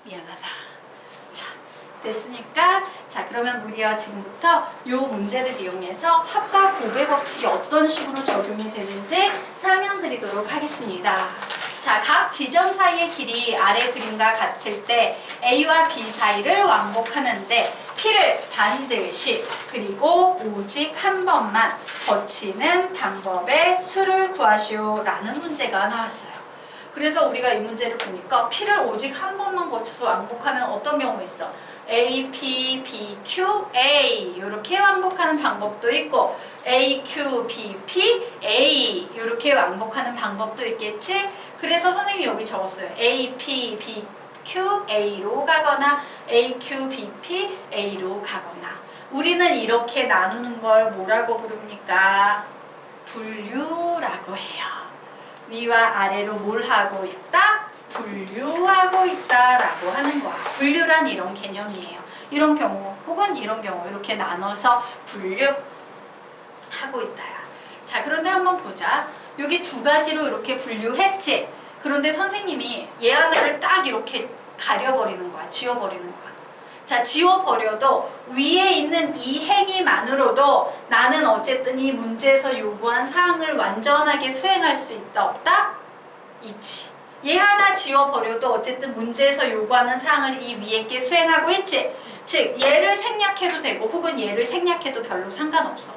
미안하다. 자, 됐으니까 자 그러면 우리가 지금부터 요 문제를 이용해서 합과 곱의 법칙이 어떤 식으로 적용이 되는지 설명드리도록 하겠습니다. 자, 각 지점 사이의 길이 아래 그림과 같을 때 A와 B 사이를 왕복하는데 P를 반드시 그리고 오직 한 번만 거치는 방법의 수를 구하시오 라는 문제가 나왔어요. 그래서 우리가 이 문제를 보니까 P를 오직 한 번만 거쳐서 왕복하면 어떤 경우 있어? A, P, B, Q, A 이렇게 왕복하는 방법도 있고 A, Q, B, P, A 이렇게 왕복하는 방법도 있겠지? 그래서 선생님이 여기 적었어요. A, P, B, Q, A로 가거나 A, Q, B, P, A로 가거나 우리는 이렇게 나누는 걸 뭐라고 부릅니까? 분류라고 해요. 위와 아래로 뭘 하고 있다? 분류하고 있다라고 하는 거야. 분류란 이런 개념이에요. 이런 경우 혹은 이런 경우 이렇게 나눠서 분류하고 있다야. 자, 그런데 한번 보자. 여기 두 가지로 이렇게 분류했지. 그런데 선생님이 얘 하나를 딱 이렇게 가려버리는 거야. 지워버리는 거야. 자, 지워버려도 위에 있는 이 행위만으로도 나는 어쨌든 이 문제에서 요구한 사항을 완전하게 수행할 수 있다 없다? 있지. 얘 하나 지워버려도 어쨌든 문제에서 요구하는 사항을 이 위에 게 수행하고 있지. 즉 얘를 생략해도 되고 혹은 얘를 생략해도 별로 상관없어.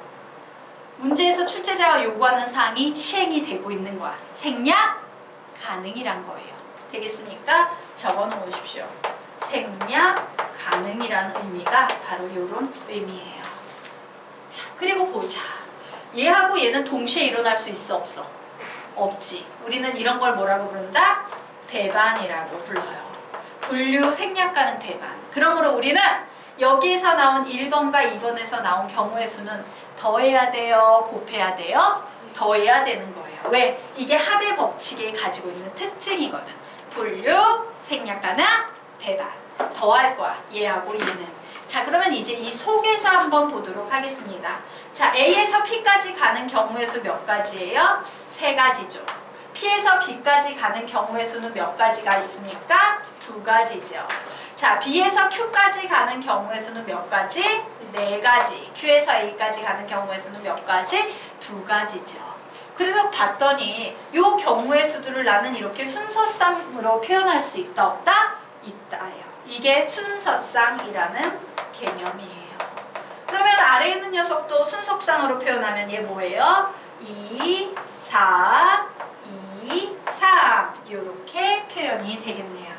문제에서 출제자가 요구하는 사항이 시행이 되고 있는 거야. 생략 가능이란 거예요. 되겠습니까? 적어 놓으십시오. 생략 가능이라는 의미가 바로 이런 의미예요. 자, 그리고 보자. 얘하고 얘는 동시에 일어날 수 있어 없어? 없지. 우리는 이런 걸 뭐라고 부른다? 배반이라고 불러요. 분류 생략 가능 배반. 그러므로 우리는 여기에서 나온 1번과 2번에서 나온 경우의 수는 더해야 돼요? 곱해야 돼요? 더해야 되는 거예요. 왜? 이게 합의 법칙이 가지고 있는 특징이거든. 분류 생략 가능 배반. 더할 거야. 얘하고 얘는. 자, 그러면 이제 이 속에서 한번 보도록 하겠습니다. 자, A에서 P까지 가는 경우의 수 몇 가지예요? 3가지죠. P에서 B까지 가는 경우의 수는 몇 가지가 있습니까? 2가지죠. 자, B에서 Q까지 가는 경우의 수는 몇 가지? 4가지. Q에서 A까지 가는 경우의 수는 몇 가지? 2가지죠. 그래서 봤더니 이 경우의 수들을 나는 이렇게 순서상으로 표현할 수 있다 없다? 있다예요. 이게 순서상이라는 개념이에요. 그러면 아래에 있는 녀석도 순서상으로 표현하면 얘 뭐예요? 2, 4, 2, 3 이렇게 표현이 되겠네요.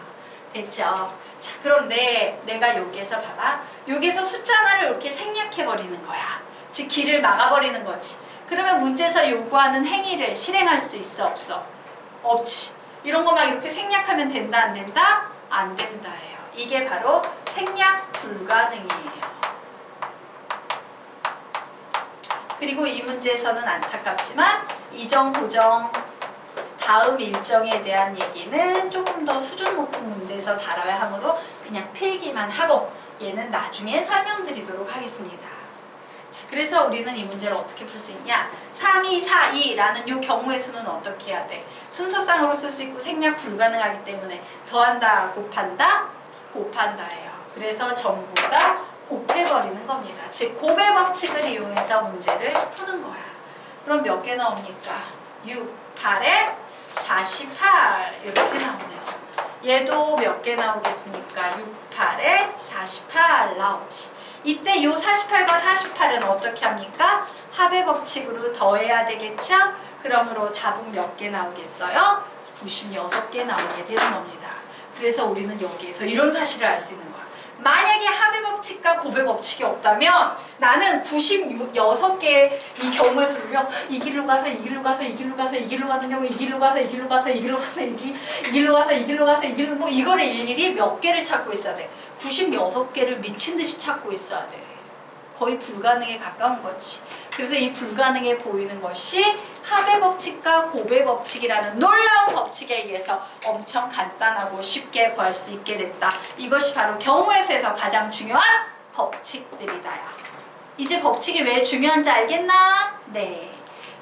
됐죠? 자, 그런데 내가 여기에서 봐봐. 여기에서 숫자 하나를 이렇게 생략해버리는 거야. 즉 길을 막아버리는 거지. 그러면 문제에서 요구하는 행위를 실행할 수 있어 없어? 없지. 이런 거 막 이렇게 생략하면 된다 안 된다? 안 된다예요. 이게 바로 생략 불가능이에요. 그리고 이 문제에서는 안타깝지만 이정, 고정, 다음 일정에 대한 얘기는 조금 더 수준 높은 문제에서 다뤄야 하므로 그냥 필기만 하고 얘는 나중에 설명드리도록 하겠습니다. 자, 그래서 우리는 이 문제를 어떻게 풀 수 있냐? 3, 2, 4, 2라는 이 경우의 수는 어떻게 해야 돼? 순서상으로 쓸 수 있고 생략 불가능하기 때문에 더한다, 곱한다? 곱한다예요. 그래서 전부 다 곱해버리는 겁니다. 즉 곱의 법칙을 이용해서 문제를 푸는 거야. 그럼 몇 개 나옵니까? 6, 8에 48 이렇게 나오네요. 얘도 몇 개 나오겠습니까? 6, 8에 48 나오지. 이때 요 48과 48은 어떻게 합니까? 합의 법칙으로 더해야 되겠죠? 그러므로 답은 몇 개 나오겠어요? 96개 나오게 되는 겁니다. 그래서 우리는 여기에서 이런 사실을 알 수 있는 거야. 만약에 합의 법칙과 곱의 법칙이 없다면 나는 96개의 이 경우의 수를요. 이 길로 가서 이 길로 가서 이 길로 가서 이 길로 가는 경우 이 길로 가서 이 길로 가서 이 길로 가서 이 길로 가서 이 길로 가서 이 길로 뭐 이거를 일일이 몇 개를 찾고 있어야 돼. 96개를 미친 듯이 찾고 있어야 돼. 거의 불가능에 가까운 거지. 그래서 이 불가능해 보이는 것이 합의 법칙과 곱의 법칙이라는 놀라운 법칙에 의해서 엄청 간단하고 쉽게 구할 수 있게 됐다. 이것이 바로 경우의 수에서 가장 중요한 법칙들이다요. 이제 법칙이 왜 중요한지 알겠나? 네.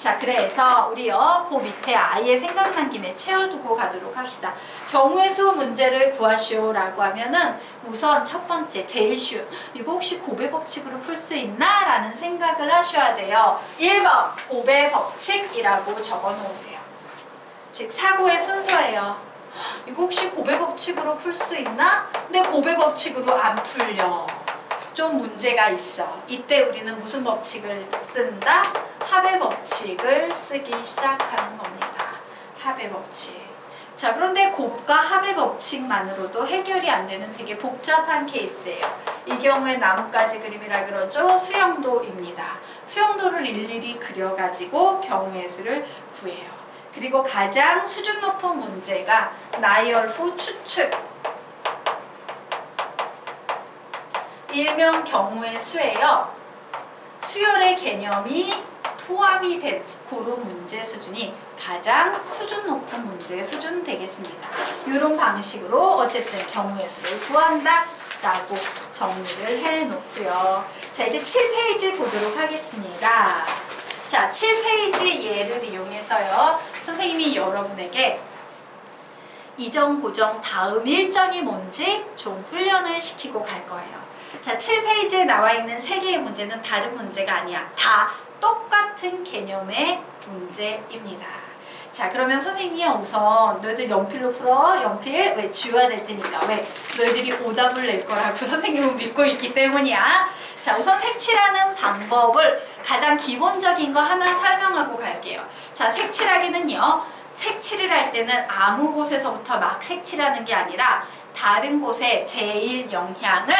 자, 그래서 우리요 그 밑에 아예 생각난 김에 채워두고 가도록 합시다. 경우의 수 문제를 구하시오라고 하면은 우선 첫 번째 제일 쉬운 이거 혹시 고배 법칙으로 풀 수 있나? 라는 생각을 하셔야 돼요. 1번 고배 법칙이라고 적어 놓으세요. 즉 사고의 순서예요. 이거 혹시 고배 법칙으로 풀 수 있나? 근데 고배 법칙으로 안 풀려. 좀 문제가 있어. 이때 우리는 무슨 법칙을 쓴다? 합의 법칙을 쓰기 시작하는 겁니다. 합의 법칙. 자, 그런데 곱과 합의 법칙만으로도 해결이 안 되는 되게 복잡한 케이스예요. 이 경우에 나뭇가지 그림이라 그러죠. 수영도입니다. 수영도를 일일이 그려가지고 경우의 수를 구해요. 그리고 가장 수준 높은 문제가 나열후 추측. 일명 경우의 수예요. 수열의 개념이 포함이 된 그런 문제 수준이 가장 수준 높은 문제 수준 되겠습니다. 이런 방식으로 어쨌든 경우의 수를 구한다 라고 정리를 해 놓고요. 자, 이제 7페이지 보도록 하겠습니다. 자, 7페이지 예를 이용해서요. 선생님이 여러분에게 이정, 고정, 다음 일정이 뭔지 좀 훈련을 시키고 갈 거예요. 자, 7페이지에 나와 있는 3개의 문제는 다른 문제가 아니야. 다 똑같은 개념의 문제입니다. 자, 그러면 선생님이 우선 너희들 연필로 풀어. 연필 왜 지워야 될 테니까. 왜? 너희들이 오답을 낼 거라고 선생님은 믿고 있기 때문이야. 자, 우선 색칠하는 방법을 가장 기본적인 거 하나 설명하고 갈게요. 자, 색칠하기는요. 색칠을 할 때는 아무 곳에서부터 막 색칠하는 게 아니라 다른 곳에 제일 영향을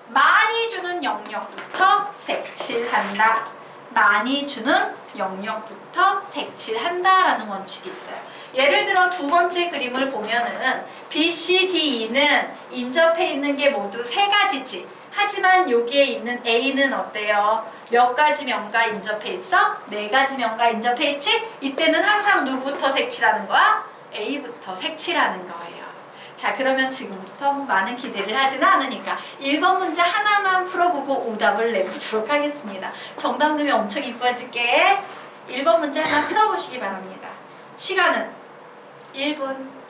많이 주는 영역부터 색칠한다. 많이 주는 영역부터 색칠한다라는 원칙이 있어요. 예를 들어 두 번째 그림을 보면은 B, C, D, E는 인접해 있는 게 모두 3가지지. 하지만 여기에 있는 A는 어때요? 몇 가지 면과 인접해 있어? 4가지 면과 인접해 있지? 이때는 항상 누구부터 색칠하는 거야? A부터 색칠하는 거예요. 자, 그러면 지금부터 많은 기대를 하지는 않으니까 1번 문제 하나만 풀어보고 오답을 내보도록 하겠습니다. 정답 넣으면 엄청 이뻐질게. 1번 문제 하나 풀어보시기 바랍니다. 시간은 1분.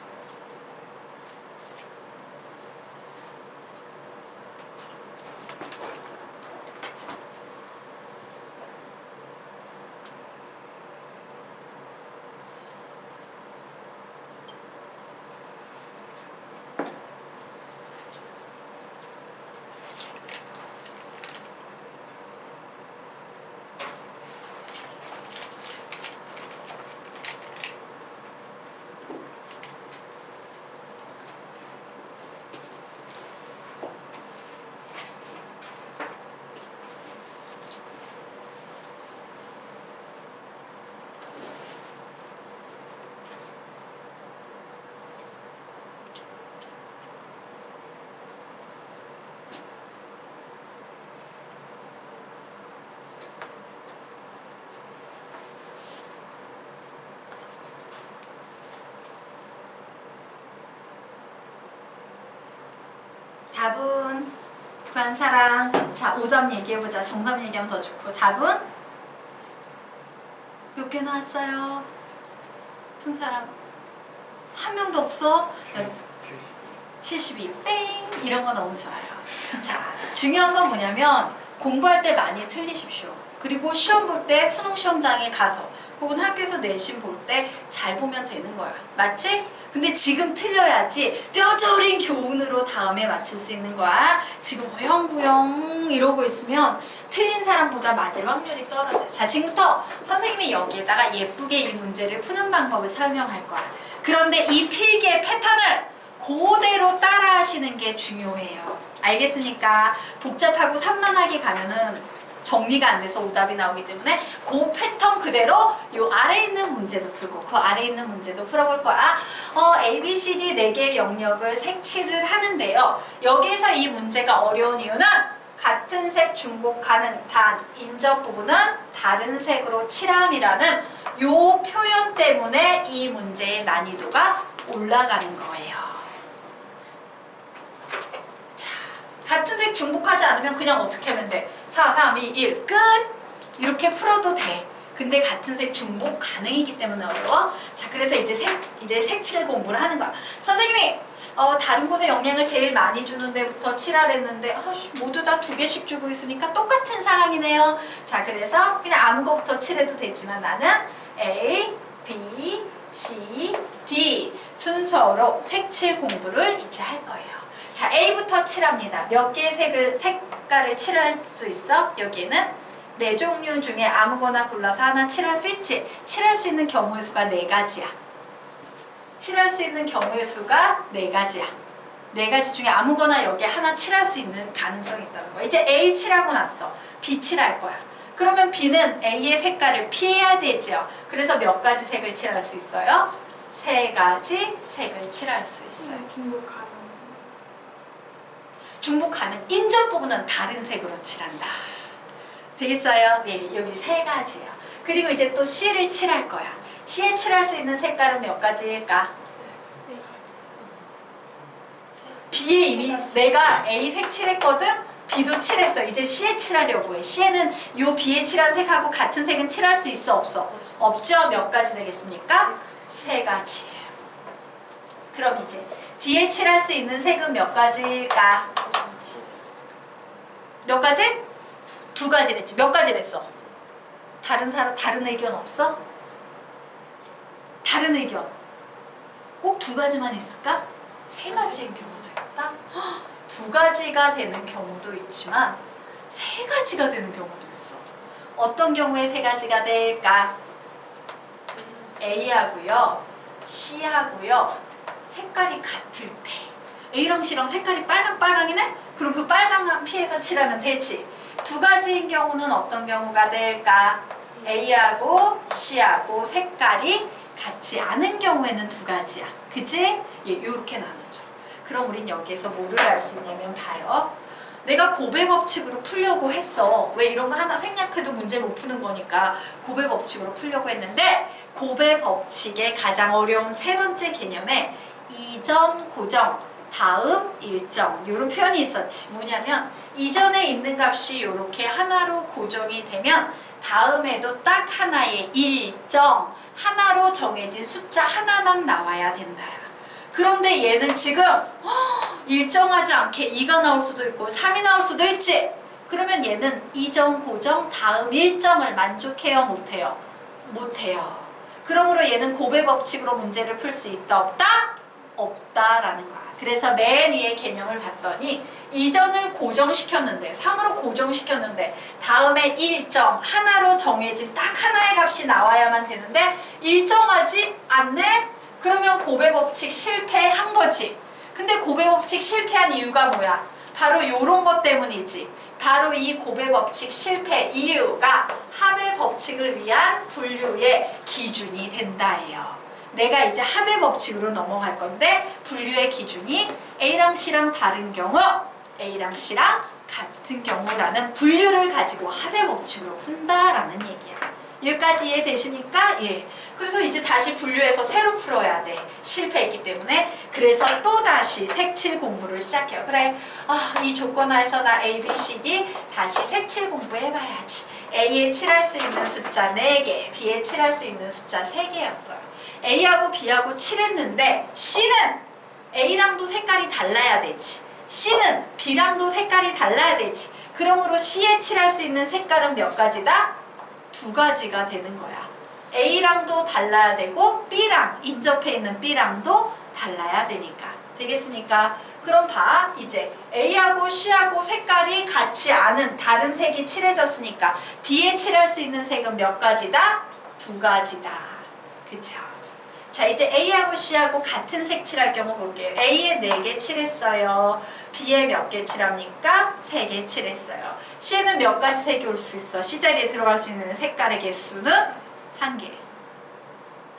답은 구한 사람. 자, 오답 얘기해보자. 정답 얘기하면 더 좋고. 답은 몇 개 나왔어요? 푼 사람 한 명도 없어? 72. 땡! 이런 거 너무 좋아요. 자, 중요한 건 뭐냐면 공부할 때 많이 틀리십시오. 그리고 시험 볼 때 수능 시험장에 가서 혹은 학교에서 내신 볼 때 잘 보면 되는 거야. 맞지? 근데 지금 틀려야지 뼈저린 교훈으로 다음에 맞출 수 있는 거야. 지금 어영부영 이러고 있으면 틀린 사람보다 맞을 확률이 떨어져요. 자, 지금부터 선생님이 여기에다가 예쁘게 이 문제를 푸는 방법을 설명할 거야. 그런데 이 필기의 패턴을 그대로 따라 하시는 게 중요해요. 알겠습니까? 복잡하고 산만하게 가면은 정리가 안 돼서 오답이 나오기 때문에 그 패턴 그대로 요 아래에 있는 문제도 풀고 그 아래에 있는 문제도 풀어볼 거야. A, B, C, D 4개의 영역을 색칠을 하는데요. 여기에서 이 문제가 어려운 이유는 같은 색 중복하는 단 인접 부분은 다른 색으로 칠함이라는 요 표현 때문에 이 문제의 난이도가 올라가는 거예요. 자, 같은 색 중복하지 않으면 그냥 어떻게 하면 돼? 4, 3, 2, 1 끝! 이렇게 풀어도 돼. 근데 같은 색 중복 가능이기 때문에 어려워. 자, 그래서 이제 색칠 공부를 하는 거야. 선생님이 다른 곳에 영향을 제일 많이 주는 데부터 칠하랬는데 모두 다 2개씩 주고 있으니까 똑같은 상황이네요. 자, 그래서 그냥 아무 거부터 칠해도 되지만 나는 A, B, C, D 순서로 색칠 공부를 이제 할 거예요. 자, A부터 칠합니다. 몇 개의 색깔을 칠할 수 있어? 여기에는 4종류 중에 아무거나 골라서 하나 칠할 수 있지. 칠할 수 있는 경우의 수가 4가지야. 칠할 수 있는 경우의 수가 4가지야. 4가지 중에 아무거나 여기에 하나 칠할 수 있는 가능성이 있다는 거야. 이제 A 칠하고 났어. B 칠할 거야. 그러면 B는 A의 색깔을 피해야 되죠. 그래서 몇 가지 색을 칠할 수 있어요? 3가지 색을 칠할 수 있어요. 중복 가능. 중복 가능. 인접 부분은 다른 색으로 칠한다. 되겠어요? 네, 여기 3가지예요. 그리고 이제 또 C를 칠할 거야. C에 칠할 수 있는 색깔은 몇 가지일까? 4가지. B에 이미 내가 A 색 칠했거든? B도 칠했어. 이제 C에 칠하려고 해. C에는 요 B에 칠한 색하고 같은 색은 칠할 수 있어? 없어? 없죠? 몇 가지 되겠습니까? 3가지예요. 그럼 이제 D에 칠할 수 있는 색은 몇 가지일까? 몇 가지? 2가지랬지. 몇 가지랬어? 다른 의견 없어? 다른 의견. 꼭 2가지만 있을까? 3가지인 경우도 있다. 2가지가 되는 경우도 있지만 3가지가 되는 경우도 있어. 어떤 경우에 3가지가 될까? A하고요, C하고요, 색깔이 같을 때. A랑 C랑 색깔이 빨강이네? 그럼 그 빨강만 피해서 칠하면 되지. 2가지인 경우는 어떤 경우가 될까? A하고 C하고 색깔이 같지 않은 경우에는 2가지야. 그치? 예, 요렇게 나누죠. 그럼 우린 여기에서 뭐를 알 수 있냐면 봐요. 내가 곱의 법칙으로 풀려고 했어. 왜 이런 거 하나 생략해도 문제 못 푸는 거니까 곱의 법칙으로 풀려고 했는데 곱의 법칙의 가장 어려운 3번째 개념에 이전 고정, 다음 일정 이런 표현이 있었지. 뭐냐면 이전에 있는 값이 이렇게 하나로 고정이 되면 다음에도 딱 하나의 일정, 하나로 정해진 숫자 하나만 나와야 된다. 그런데 얘는 지금 일정하지 않게 2가 나올 수도 있고 3이 나올 수도 있지. 그러면 얘는 이전, 고정, 다음 일정을 만족해요? 못해요? 못해요. 그러므로 얘는 곱의 법칙으로 문제를 풀 수 있다? 없다? 없다라는 거야. 그래서 맨 위에 개념을 봤더니 이전을 고정시켰는데 3으로 고정시켰는데 다음에 일정 하나로 정해진 딱 하나의 값이 나와야만 되는데 일정하지 않네? 그러면 곱의 법칙 실패한 거지. 근데 곱의 법칙 실패한 이유가 뭐야? 바로 요런 것 때문이지. 바로 이 곱의 법칙 실패 이유가 합의 법칙을 위한 분류의 기준이 된다예요. 내가 이제 합의 법칙으로 넘어갈 건데 분류의 기준이 A랑 C랑 다른 경우, A랑 C랑 같은 경우라는 분류를 가지고 합의 법칙으로 푼다라는 얘기야. 여기까지 이해되십니까? 예. 그래서 이제 다시 분류해서 새로 풀어야 돼. 실패했기 때문에. 그래서 또 다시 색칠 공부를 시작해요. 그래, 이 조건 하에서 나 A, B, C, D 다시 색칠 공부해봐야지. A에 칠할 수 있는 숫자 4개, B에 칠할 수 있는 숫자 3개였어요. A하고 B하고 칠했는데 C는 A랑도 색깔이 달라야 되지. C는 B랑도 색깔이 달라야 되지. 그러므로 C에 칠할 수 있는 색깔은 몇 가지다? 2가지가 되는 거야. A랑도 달라야 되고 B랑, 인접해 있는 B랑도 달라야 되니까. 되겠습니까? 그럼 봐. 이제 A하고 C하고 색깔이 같지 않은 다른 색이 칠해졌으니까 D에 칠할 수 있는 색은 몇 가지다? 2가지다. 그쵸? 자, 이제 A하고 C하고 같은 색 칠할 경우 볼게요. A에 4개 칠했어요. B에 몇 개 칠합니까? 3개 칠했어요. C에는 몇 가지 색이 올 수 있어? C 자리에 들어갈 수 있는 색깔의 개수는 1개.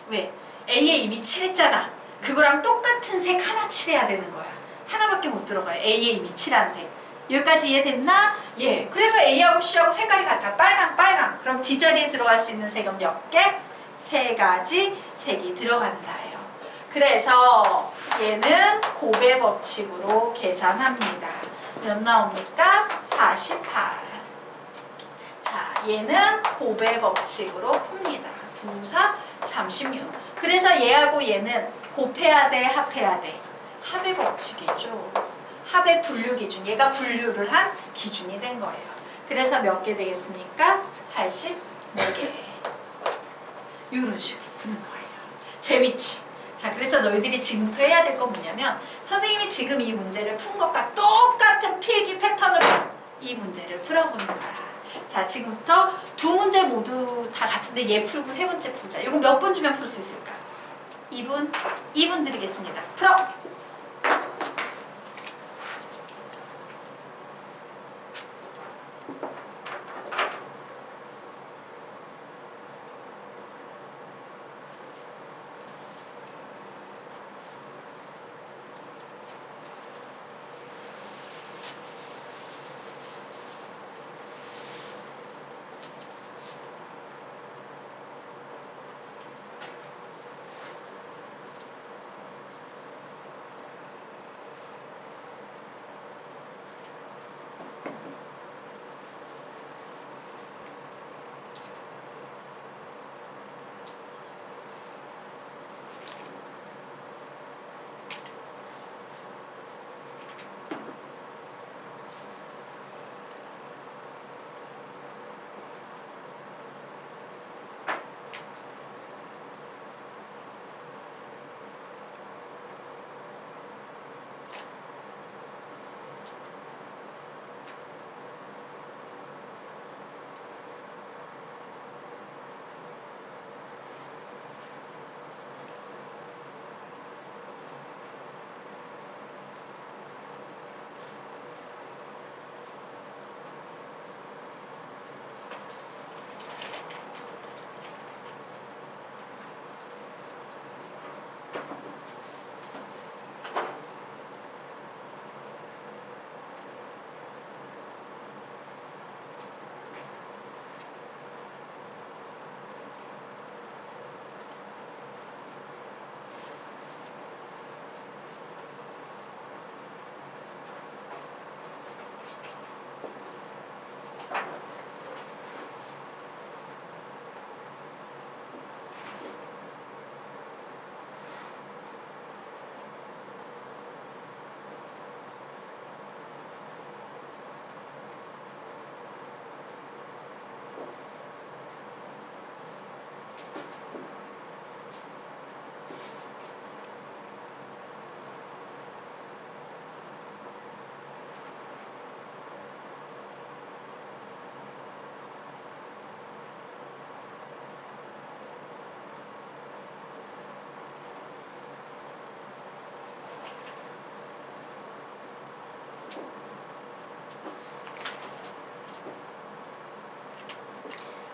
왜? A에 이미 칠했잖아. 그거랑 똑같은 색 하나 칠해야 되는 거야. 하나밖에 못 들어가요. A에 이미 칠한 색. 여기까지 이해됐나? 예. 그래서 A하고 C하고 색깔이 같아. 빨강. 그럼 D 자리에 들어갈 수 있는 색은 몇 개? 3가지 색이 들어간다예요. 그래서 얘는 곱의 법칙으로 계산합니다. 몇 나옵니까? 48. 자, 얘는 곱의 법칙으로 풉니다. 9, 4, 36. 그래서 얘하고 얘는 곱해야 돼, 합해야 돼? 합의 법칙이죠. 합의 분류 기준. 얘가 분류를 한 기준이 된 거예요. 그래서 몇 개 되겠습니까? 84개. 이런 식으로 푸는 거예요. 재밌지? 자, 그래서 너희들이 지금부터 해야 될 건 뭐냐면 선생님이 지금 이 문제를 푼 것과 똑같은 필기 패턴으로 이 문제를 풀어보는 거야. 자, 지금부터 두 문제 모두 다 같은데 얘 풀고 세 번째 풀자. 이거 몇 분 주면 풀 수 있을까? 2분? 2분 드리겠습니다. 풀어!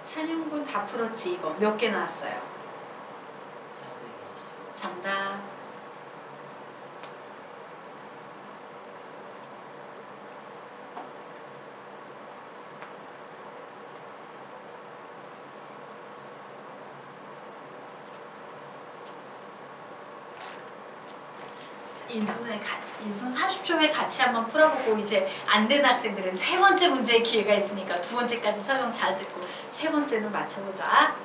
찬용군 다 풀었지 이거. 몇 개 나왔어요? 420. 정답. 자, 1분 30초에 같이 한번 풀어보고 이제 안 되는 학생들은 세 번째 문제의 기회가 있으니까 두 번째까지 설명 잘 듣고 세 번째는 맞춰보자.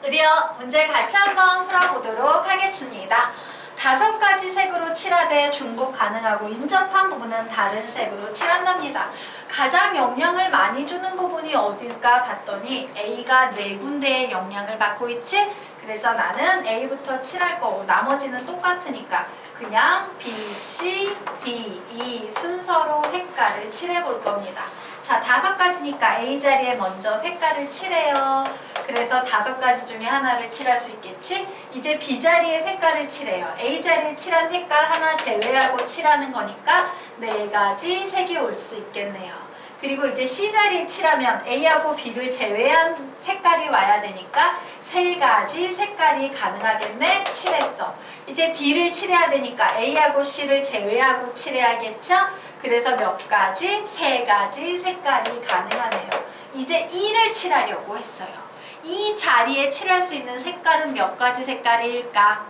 드디어 문제 같이 한번 풀어보도록 하겠습니다. 5가지 색으로 칠하되 중복 가능하고 인접한 부분은 다른 색으로 칠한답니다. 가장 영향을 많이 주는 부분이 어딜까 봤더니 A가 4군데의 영향을 받고 있지? 그래서 나는 A부터 칠할 거고 나머지는 똑같으니까 그냥 B, C, D, E 순서로 색깔을 칠해볼 겁니다. 자, 5가지니까 A 자리에 먼저 색깔을 칠해요. 그래서 5가지 중에 하나를 칠할 수 있겠지? 이제 B 자리에 색깔을 칠해요. A 자리에 칠한 색깔 하나 제외하고 칠하는 거니까 4가지 색이 올 수 있겠네요. 그리고 이제 C자리에 칠하면 A하고 B를 제외한 색깔이 와야 되니까 세 가지 색깔이 가능하겠네. 칠했어. 이제 D를 칠해야 되니까 A하고 C를 제외하고 칠해야겠죠? 그래서 몇 가지? 세 가지 색깔이 가능하네요. 이제 E를 칠하려고 했어요. 이 자리에 칠할 수 있는 색깔은 몇 가지 색깔일까?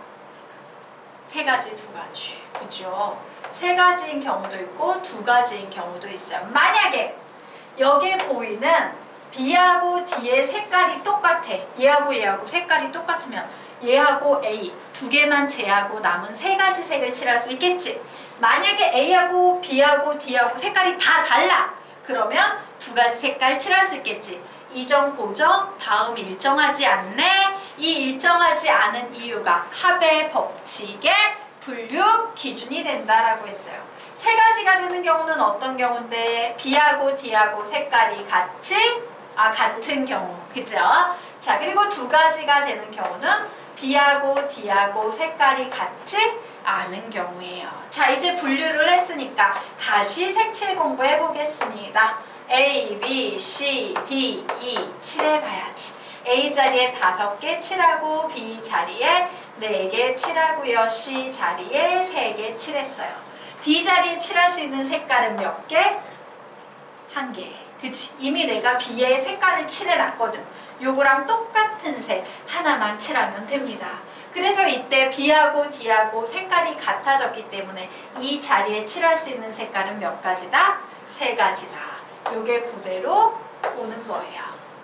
세 가지, 두 가지. 그죠? 세 가지인 경우도 있고 두 가지인 경우도 있어요. 만약에 여기에 보이는 B하고 D의 색깔이 똑같아. 얘하고 얘하고 색깔이 똑같으면 얘하고 A 두 개만 제하고 남은 세 가지 색을 칠할 수 있겠지. 만약에 A하고 B하고 D하고 색깔이 다 달라. 그러면 두 가지 색깔 칠할 수 있겠지. 이정, 고정, 다음 일정하지 않네. 이 일정하지 않은 이유가 합의 법칙의 분류 기준이 된다라고 했어요. 세 가지가 되는 경우는 어떤 경우인데 B하고 D하고 색깔이 같은 경우. 그죠? 자, 그리고 두 가지가 되는 경우는 B하고 D하고 색깔이 같지 않은 경우예요. 자, 이제 분류를 했으니까 다시 색칠 공부해 보겠습니다. A, B, C, D, E 칠해봐야지. A 자리에 5개 칠하고 B 자리에 4개 칠하고요. C 자리에 3개 칠했어요. D 자리에 칠할 수 있는 색깔은 몇 개? 1개. 그치? 이미 내가 B의 색깔을 칠해놨거든. 요거랑 똑같은 색 하나만 칠하면 됩니다. 그래서 이때 B하고 D하고 색깔이 같아졌기 때문에 이 자리에 칠할 수 있는 색깔은 몇 가지다? 3가지다. 요게 그대로 오는 거예요.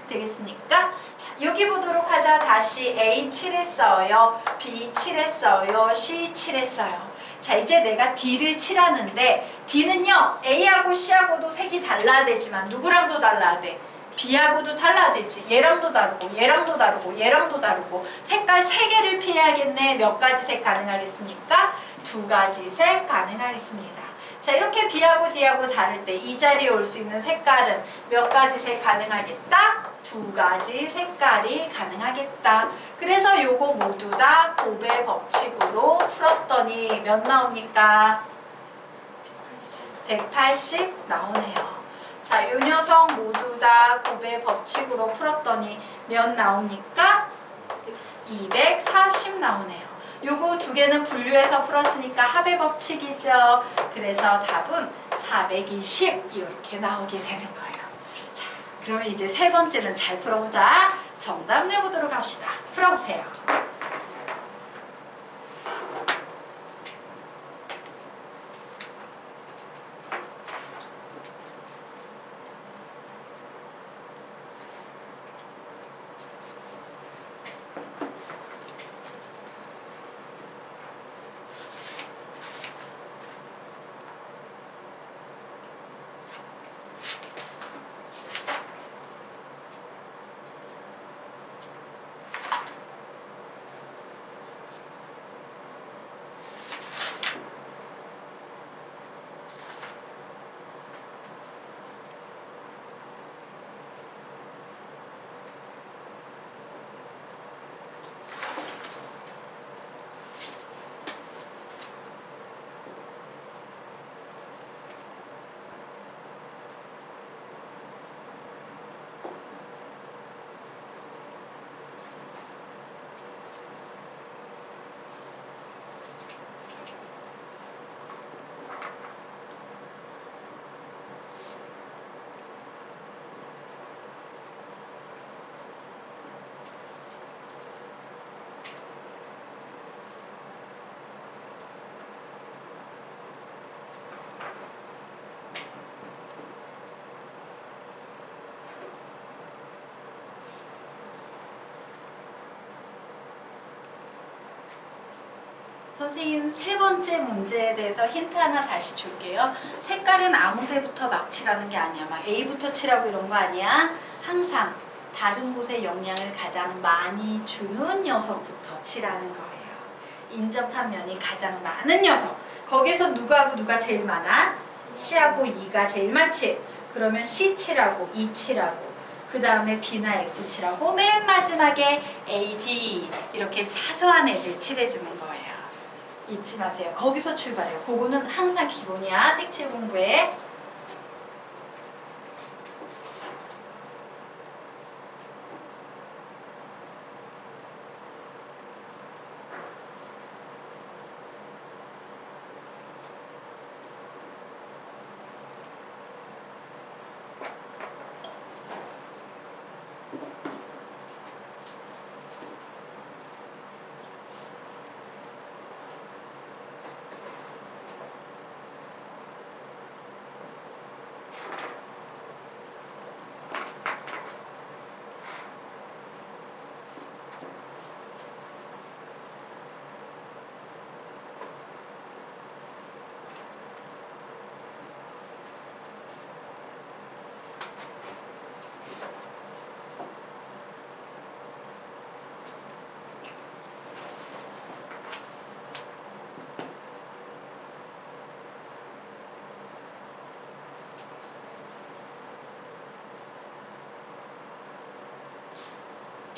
되겠습니까? 자, 여기 보도록 하자. 다시 A 칠했어요. B 칠했어요. C 칠했어요. 자, 이제 내가 D를 칠하는데 D는요, A하고 C하고도 색이 달라야 되지만 누구랑도 달라야 돼? B하고도 달라야 되지. 얘랑도 다르고 얘랑도 다르고 얘랑도 다르고 색깔 3개를 피해야겠네. 몇 가지 색 가능하겠습니까? 2가지 색 가능하겠습니다. 자, 이렇게 B하고 D하고 다를 때 이 자리에 올 수 있는 색깔은 몇 가지 색 가능하겠다? 2가지 색깔이 가능하겠다. 그래서 요거 모두 다 곱의 법칙으로 풀었더니 몇 나옵니까? 180 나오네요. 자, 요 녀석 모두 다 곱의 법칙으로 풀었더니 몇 나옵니까? 240 나오네요. 요거 2개는 분류해서 풀었으니까 합의 법칙이죠. 그래서 답은 420 이렇게 나오게 되는 거예요. 자, 그러면 이제 세 번째는 잘 풀어보자. 정답 내보도록 합시다. 풀어보세요. 선생님 세 번째 문제에 대해서 힌트 하나 다시 줄게요. 색깔은 아무 데부터 막 칠하는 게 아니야. 막 A부터 칠하고 이런 거 아니야. 항상 다른 곳에 영향을 가장 많이 주는 녀석부터 칠하는 거예요. 인접한 면이 가장 많은 녀석. 거기서 누구하고 누가 제일 많아? C하고 E가 제일 많지. 그러면 C 칠하고 E 칠하고 그 다음에 B나 F 칠하고 맨 마지막에 A, D 이렇게 사소한 애들 칠해주는 거예요. 잊지 마세요. 거기서 출발해요. 그거는 항상 기본이야. 색칠 공부에.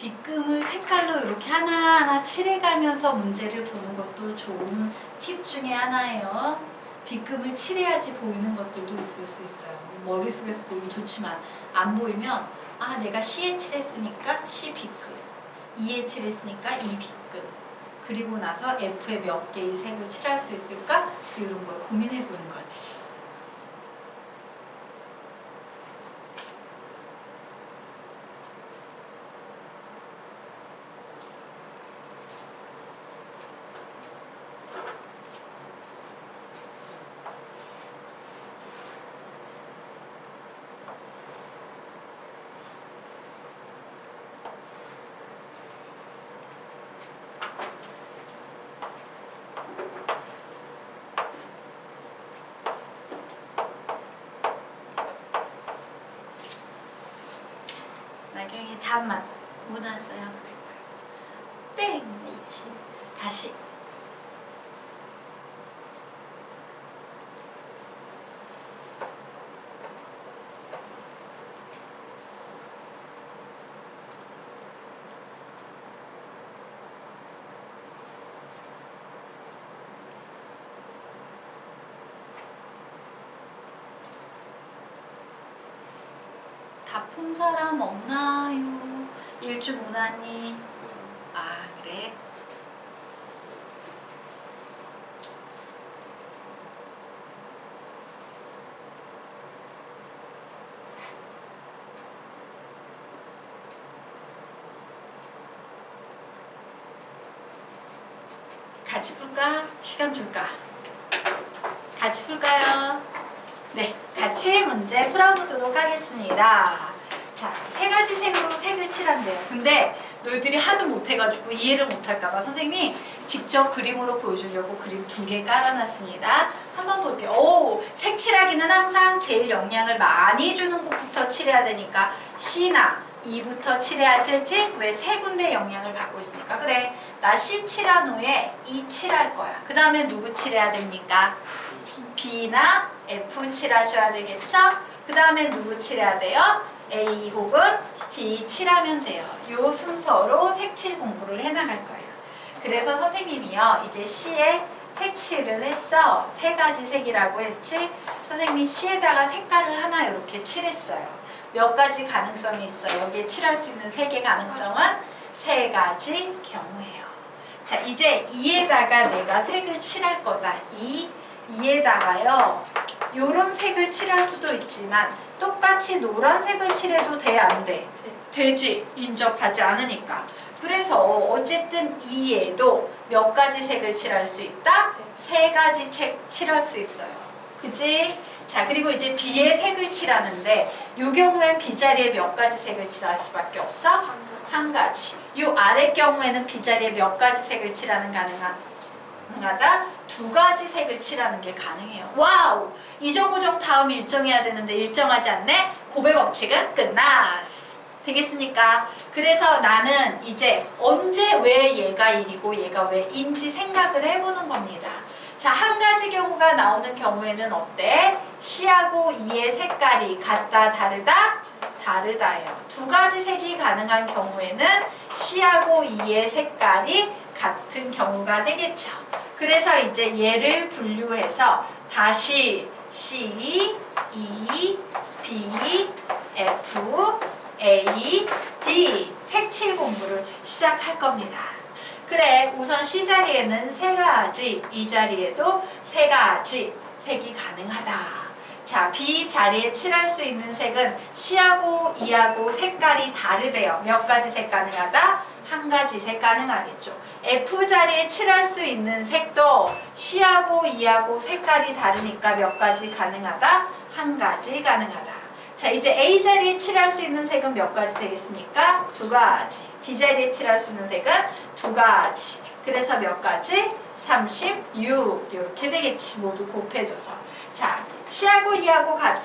빗금을 색깔로 이렇게 하나하나 칠해가면서 문제를 보는 것도 좋은 팁 중에 하나예요. 빗금을 칠해야지 보이는 것들도 있을 수 있어요. 머릿속에서 보이면 좋지만 안 보이면 아 내가 C에 칠했으니까 C 빗금, E에 칠했으니까 E 빗금, 그리고 나서 F에 몇 개의 색을 칠할 수 있을까? 이런 걸 고민해 보는 거지. 나경이 답 못 왔어요. 땡! 다시. 다 푼 사람 없나요? 일주 문화니? 아 그래? 같이 풀까? 시간 줄까? 같이 풀까요? 네, 같이 문제 풀어보도록 하겠습니다. 자, 세 가지 색으로 색을 칠한대요. 근데 너희들이 하도 못해가지고 이해를 못할까봐 선생님이 직접 그림으로 보여주려고 그림 2개 깔아놨습니다. 한번 볼게요. 오, 색칠하기는 항상 제일 영향을 많이 주는 곳부터 칠해야 되니까 C나 E부터 칠해야 되지? 왜 세 군데 영향을 받고 있으니까. 그래, 나 C 칠한 후에 E 칠할 거야. 그 다음에 누구 칠해야 됩니까? B나 F 칠하셔야 되겠죠? 그 다음에 누구 칠해야 돼요? A 혹은 D 칠하면 돼요. 요 순서로 색칠 공부를 해나갈 거예요. 그래서 선생님이요, 이제 C에 색칠을 했어. 세 가지 색이라고 했지? 선생님이 C에다가 색깔을 하나 이렇게 칠했어요. 몇 가지 가능성이 있어. 여기에 칠할 수 있는 색의 가능성은 세 가지 경우예요. 자, 이제 E에다가 내가 색을 칠할 거다. E에다가요, 요런 색을 칠할 수도 있지만 똑같이 노란색을 칠해도 돼, 안 돼? 되지. 인접하지 않으니까. 그래서 어쨌든 E에도 몇 가지 색을 칠할 수 있다? 세 가지 칠할 수 있어요. 그치? 자, 그리고 이제 B에 색을 칠하는데 이 경우엔 B 자리에 몇 가지 색을 칠할 수밖에 없어? 한 가지. 이 아래 경우에는 B 자리에 몇 가지 색을 칠하는 가능하다? 2가지 색을 칠하는 게 가능해요. 와우! 이정우정 다음 일정해야 되는데 일정하지 않네? 곱의 법칙은 끝났어. 되겠습니까? 그래서 나는 이제 언제 왜 얘가 1이고 얘가 왜 인지 생각을 해보는 겁니다. 자, 한 가지 경우가 나오는 경우에는 어때? C하고 E의 색깔이 같다, 다르다? 다르다예요. 2가지 색이 가능한 경우에는 C하고 E의 색깔이 같은 경우가 되겠죠. 그래서 이제 얘를 분류해서 다시 C, E, B, F, A, D 색칠 공부를 시작할 겁니다. 그래, 우선 C 자리에는 세 가지, E 자리에도 세 가지 색이 가능하다. 자, B 자리에 칠할 수 있는 색은 C하고 E하고 색깔이 다르대요. 몇 가지 색 가능하다? 한 가지 색 가능하겠죠. F 자리에 칠할 수 있는 색도 C하고 E하고 색깔이 다르니까 몇 가지 가능하다? 한 가지 가능하다. 자, 이제 A 자리에 칠할 수 있는 색은 몇 가지 되겠습니까? 2가지. D 자리에 칠할 수 있는 색은 2가지. 그래서 몇 가지? 36. 이렇게 되겠지. 모두 곱해줘서. 자, C하고 E하고 같은